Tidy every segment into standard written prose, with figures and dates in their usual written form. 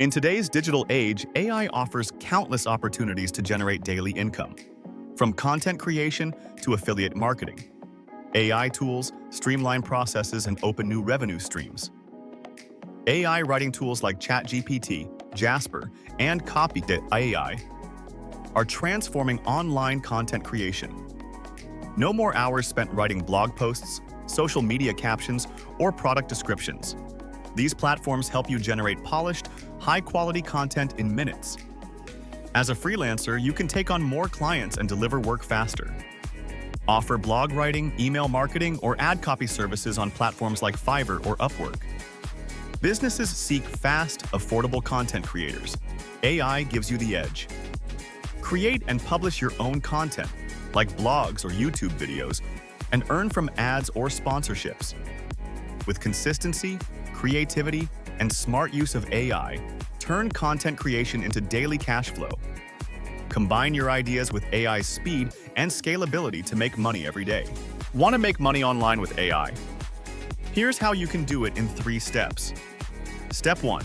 In today's digital age, AI offers countless opportunities to generate daily income. From content creation to affiliate marketing, AI tools streamline processes and open new revenue streams. AI writing tools like ChatGPT, Jasper, and Copy.ai are transforming online content creation. No more hours spent writing blog posts, social media captions, or product descriptions. These platforms help you generate polished, high-quality content in minutes. As a freelancer, you can take on more clients and deliver work faster. Offer blog writing, email marketing, or ad copy services on platforms like Fiverr or Upwork. Businesses seek fast, affordable content creators. AI gives you the edge. Create and publish your own content, like blogs or YouTube videos, and earn from ads or sponsorships. With consistency, creativity, and smart use of AI, turn content creation into daily cash flow. Combine your ideas with AI's speed and scalability to make money every day. Want to make money online with AI? Here's how you can do it in 3 steps. Step 1.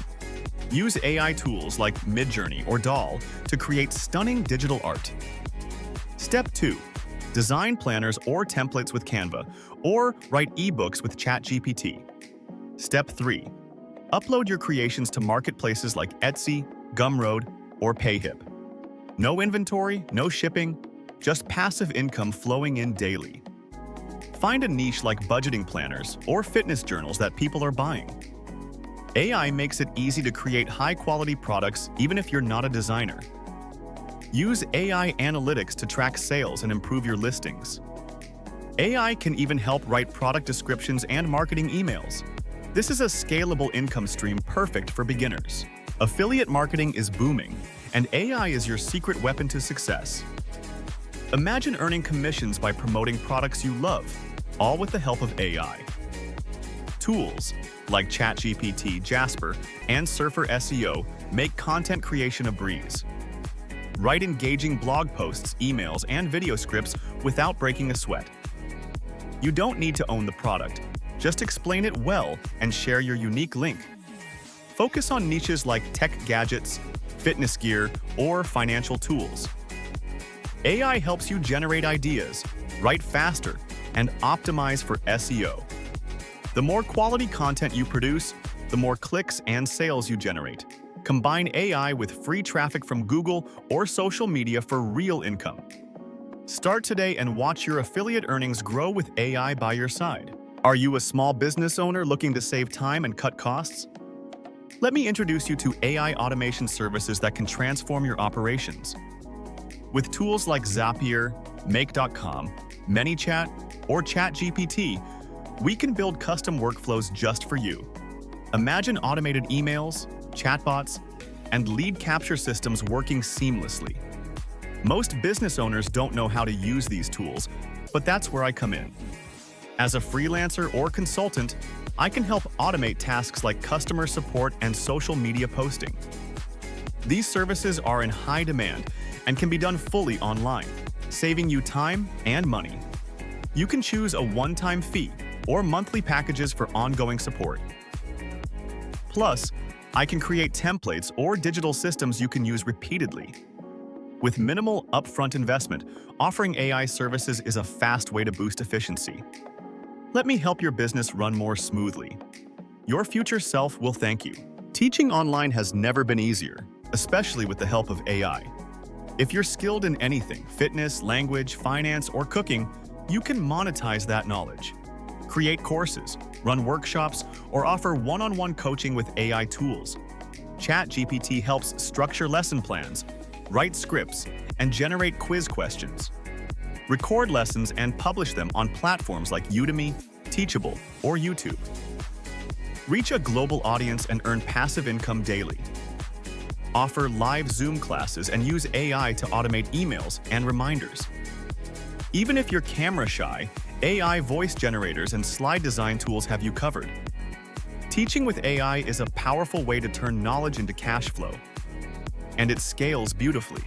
Use AI tools like Midjourney or Doll to create stunning digital art. Step 2. Design planners or templates with Canva, or write ebooks with ChatGPT. Step 3. Upload your creations to marketplaces like Etsy, Gumroad, or Payhip. No inventory, no shipping, just passive income flowing in daily. Find a niche like budgeting planners or fitness journals that people are buying. AI makes it easy to create high-quality products even if you're not a designer. Use AI analytics to track sales and improve your listings. AI can even help write product descriptions and marketing emails. This is a scalable income stream perfect for beginners. Affiliate marketing is booming, and AI is your secret weapon to success. Imagine earning commissions by promoting products you love, all with the help of AI. Tools like ChatGPT, Jasper, and Surfer SEO make content creation a breeze. Write engaging blog posts, emails, and video scripts without breaking a sweat. You don't need to own the product. Just explain it well and share your unique link. Focus on niches like tech gadgets, fitness gear, or financial tools. AI helps you generate ideas, write faster, and optimize for SEO. The more quality content you produce, the more clicks and sales you generate. Combine AI with free traffic from Google or social media for real income. Start today and watch your affiliate earnings grow with AI by your side. Are you a small business owner looking to save time and cut costs? Let me introduce you to AI automation services that can transform your operations. With tools like Zapier, Make.com, ManyChat, or ChatGPT, we can build custom workflows just for you. Imagine automated emails, chatbots, and lead capture systems working seamlessly. Most business owners don't know how to use these tools, but that's where I come in. As a freelancer or consultant, I can help automate tasks like customer support and social media posting. These services are in high demand and can be done fully online, saving you time and money. You can choose a one-time fee or monthly packages for ongoing support. Plus, I can create templates or digital systems you can use repeatedly. With minimal upfront investment, offering AI services is a fast way to boost efficiency. Let me help your business run more smoothly. Your future self will thank you. Teaching online has never been easier, especially with the help of AI. If you're skilled in anything, fitness, language, finance, or cooking, you can monetize that knowledge. Create courses, run workshops, or offer one-on-one coaching with AI tools. ChatGPT helps structure lesson plans, write scripts, and generate quiz questions. Record lessons and publish them on platforms like Udemy, Teachable, or YouTube. Reach a global audience and earn passive income daily. Offer live Zoom classes and use AI to automate emails and reminders. Even if you're camera shy, AI voice generators and slide design tools have you covered. Teaching with AI is a powerful way to turn knowledge into cash flow, and it scales beautifully.